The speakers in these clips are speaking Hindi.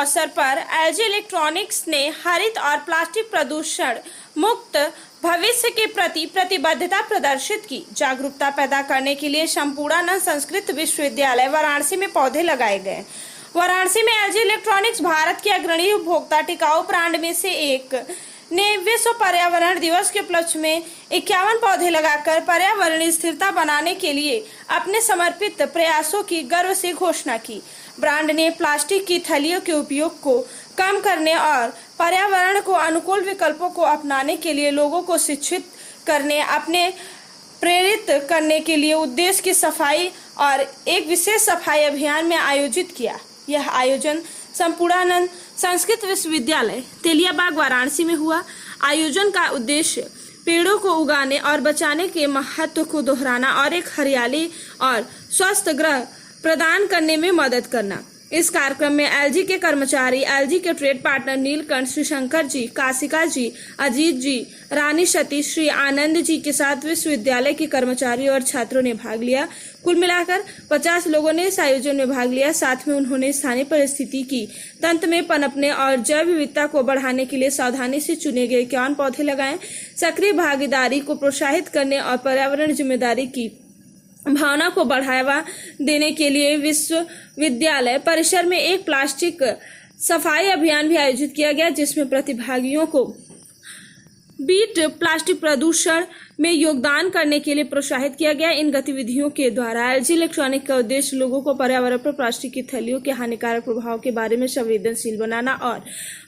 अवसर पर एलजी इलेक्ट्रॉनिक्स ने हरित और प्लास्टिक प्रदूषण मुक्त भविष्य के प्रति प्रतिबद्धता प्रदर्शित की। जागरूकता पैदा करने के लिए संपूर्णानंद संस्कृत विश्वविद्यालय वाराणसी में पौधे लगाए गए। वाराणसी में एलजी इलेक्ट्रॉनिक्स भारत के अग्रणी उपभोक्ता टिकाऊ ब्रांड में से एक ने विश्व पर्यावरण दिवस के उपलक्ष्य में 51 पौधे लगाकर पर्यावरणीय स्थिरता बनाने के लिए अपने समर्पित प्रयासों की गर्व से घोषणा की। ब्रांड ने प्लास्टिक की थैलियों के उपयोग को कम करने और पर्यावरण को अनुकूल विकल्पों को अपनाने के लिए लोगों को शिक्षित करने, अपने प्रेरित करने के लिए उद्देश्य की सफाई और एक विशेष सफाई अभियान में आयोजित किया। यह आयोजन संपूर्णानंद संस्कृत विश्वविद्यालय तेलियाबाग वाराणसी में हुआ। आयोजन का उद्देश्य पेड़ों को उगाने और बचाने के महत्व को दोहराना और एक हरियाली और स्वस्थ ग्रह प्रदान करने में मदद करना। इस कार्यक्रम में एलजी के कर्मचारी, एलजी के ट्रेड पार्टनर नीलकंठ, श्री शंकर जी, काशिका जी, अजीत जी, रानी सतीश, श्री आनंद जी के साथ विश्वविद्यालय के कर्मचारी और छात्रों ने भाग लिया। कुल मिलाकर 50 लोगों ने इस आयोजन में भाग लिया। साथ में उन्होंने स्थानीय परिस्थिति की तंत्र में पनपने और जैव विविधता को बढ़ाने के लिए सावधानी से चुने गए 51 पौधे लगाए। सक्रिय भागीदारी को प्रोत्साहित करने और पर्यावरण जिम्मेदारी की भावना को बढ़ावा देने के लिए विश्वविद्यालय परिसर में एक प्लास्टिक सफाई अभियान भी आयोजित किया गया, जिसमें प्रतिभागियों को बीट प्लास्टिक प्रदूषण में योगदान करने के लिए प्रोत्साहित किया गया। इन गतिविधियों के द्वारा एलजी इलेक्ट्रॉनिक का उद्देश्य लोगों को पर्यावरण पर प्लास्टिक की थैलियों के हानिकारक प्रभाव के बारे में संवेदनशील बनाना और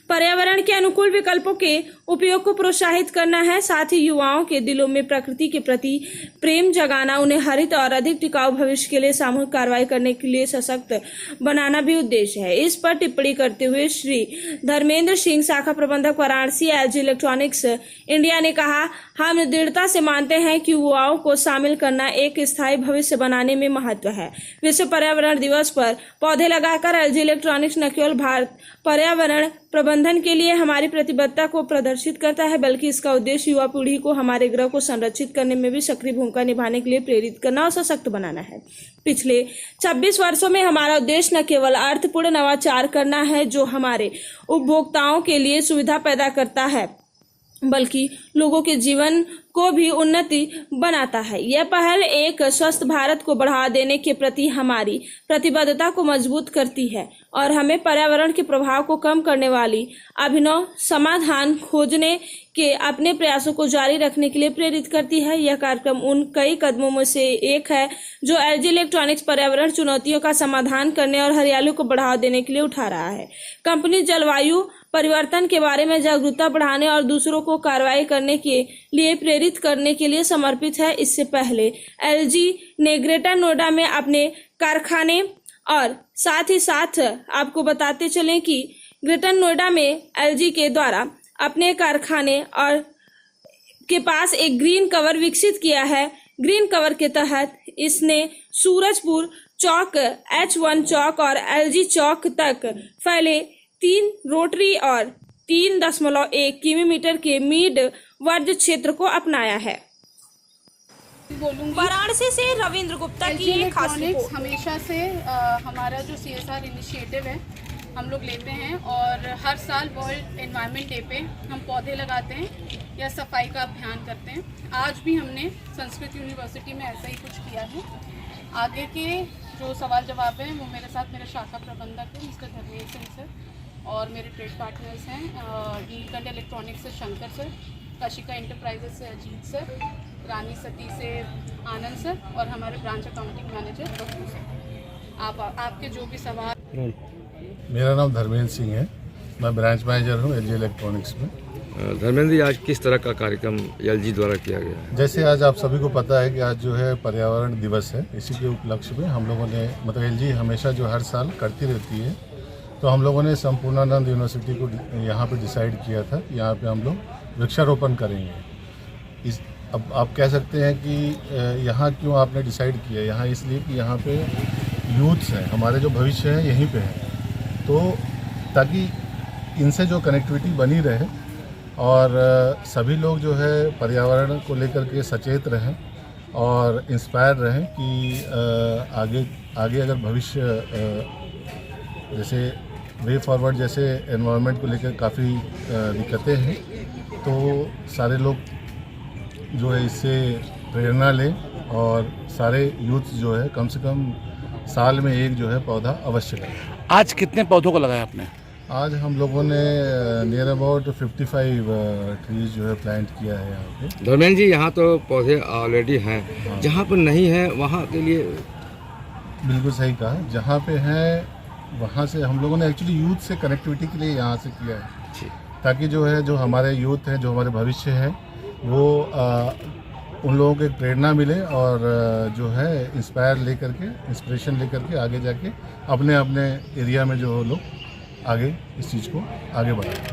पर्यावरण के अनुकूल विकल्पों के उपयोग को प्रोत्साहित करना है। साथ ही युवाओं के दिलों में प्रकृति के प्रति प्रेम जगाना, उन्हें हरित और अधिक टिकाऊ भविष्य के लिए सामूहिक कार्रवाई करने के लिए सशक्त बनाना भी उद्देश्य है। इस पर टिप्पणी करते हुए श्री धर्मेंद्र सिंह, शाखा प्रबंधक वाराणसी एलजी इलेक्ट्रॉनिक्स इंडिया ने कहा, हम दृढ़ता से मानते हैं कि युवाओं को शामिल करना एक स्थायी भविष्य बनाने में महत्व है। विश्व पर्यावरण दिवस पर पौधे लगाकर एलजी इलेक्ट्रॉनिक्स न केवल भारत पर्यावरण प्रबंधन के लिए हमारी प्रतिबद्धता को प्रदर्शित करता है, बल्कि इसका उद्देश्य युवा पीढ़ी को हमारे ग्रह को संरक्षित करने में भी सक्रिय भूमिका निभाने के लिए प्रेरित करना और सशक्त बनाना है। पिछले 26 वर्षों में हमारा उद्देश्य न केवल अर्थपूर्ण नवाचार करना है जो हमारे उपभोक्ताओं के लिए सुविधा पैदा करता है, बल्कि लोगों के जीवन को भी उन्नति बनाता है। यह पहल एक स्वस्थ भारत को बढ़ावा देने के प्रति हमारी प्रतिबद्धता को मजबूत करती है और हमें पर्यावरण के प्रभाव को कम करने वाली अभिनव समाधान खोजने के अपने प्रयासों को जारी रखने के लिए प्रेरित करती है। यह कार्यक्रम उन कई कदमों में से एक है जो एलजी इलेक्ट्रॉनिक्स पर्यावरण चुनौतियों का समाधान करने और हरियाली को बढ़ावा देने के लिए उठा रहा है। कंपनी जलवायु परिवर्तन के बारे में जागरूकता बढ़ाने और दूसरों को कार्रवाई करने के लिए प्रेरित करने के लिए समर्पित है। इससे पहले एलजी ने ग्रेटर नोएडा में अपने कारखाने और साथ ही साथ आपको बताते चलें कि ग्रेटर नोएडा में एलजी के द्वारा अपने कारखाने और के पास एक ग्रीन कवर विकसित किया है। ग्रीन कवर के तहत इसने सूरजपुर चौक, H1 चौक और एलजी चौक तक फैले 3 रोटरी और 3.1 किलोमीटर के मीड वर्ग क्षेत्र को अपनाया है। वाराणसी से रविंद्र गुप्ता की एक खास रिपोर्ट। हमेशा से हमारा जो CSR इनिशिएटिव है हम लोग लेते हैं और हर साल वर्ल्ड एनवायरनमेंट डे पे हम पौधे लगाते हैं या सफाई का अभियान करते हैं। आज भी हमने संस्कृत यूनिवर्सिटी में ऐसा ही कुछ किया है। आगे के जो सवाल जवाब हैं वो मेरे साथ मेरे शाखा प्रबंधक हैं मिस्टर धर्मेंद्र सिंह सर और मेरे ट्रेड पार्टनर्स हैं नीलकंठ इलेक्ट्रॉनिक्स से शंकर सर, काशिका एंटरप्राइजेस से अजीत सर, रानी सती से आनंद सर और हमारे branch accounting manager Babbu sir. आपके जो भी सवाल। मेरा नाम धर्मेंद्र सिंह है, मैं ब्रांच मैनेजर हूँ एलजी इलेक्ट्रॉनिक्स में। धर्मेंद्र जी, आज किस तरह का कार्यक्रम एलजी द्वारा किया गया है? जैसे आज आप सभी को पता है कि आज जो है पर्यावरण दिवस है, इसी के उपलक्ष्य में हम लोगों ने मतलब एलजी हमेशा जो हर साल करती रहती है, तो हम लोगों ने संपूर्णानंद यूनिवर्सिटी को यहाँ पे डिसाइड किया था कि यहाँ पे हम लोग वृक्षारोपण करेंगे। अब आप कह सकते हैं कि यहाँ क्यों आपने डिसाइड किया? यहाँ इसलिए कि यहाँ पे यूथ्स हैं, हमारे जो भविष्य है यहीं पे है, तो ताकि इनसे जो कनेक्टिविटी बनी रहे और सभी लोग जो है पर्यावरण को लेकर के सचेत रहें और इंस्पायर रहें कि आगे अगर भविष्य जैसे वे फॉरवर्ड जैसे एनवायरनमेंट को लेकर काफ़ी दिक्कतें हैं, तो सारे लोग जो है इससे प्रेरणा लें और सारे यूथ जो है कम से कम साल में एक जो है पौधा अवश्य लगाएं। आज कितने पौधों को लगाया आपने? आज हम लोगों ने नियर अबाउट 55 ट्रीज जो है प्लांट किया है यहाँ पे। धर्मेंद्र जी, यहाँ तो पौधे ऑलरेडी हैं, जहाँ पर नहीं है वहाँ के लिए बिल्कुल सही कहा, जहाँ पे हैं वहाँ से हम लोगों ने एक्चुअली यूथ से कनेक्टिविटी के लिए यहाँ से किया है, ताकि जो है जो हमारे यूथ हैं, जो हमारे भविष्य है, वो उन लोगों को एक प्रेरणा मिले और जो है इंस्पिरेशन लेकर के आगे जाके अपने अपने एरिया में जो लोग आगे इस चीज़ को आगे बढ़ाएं।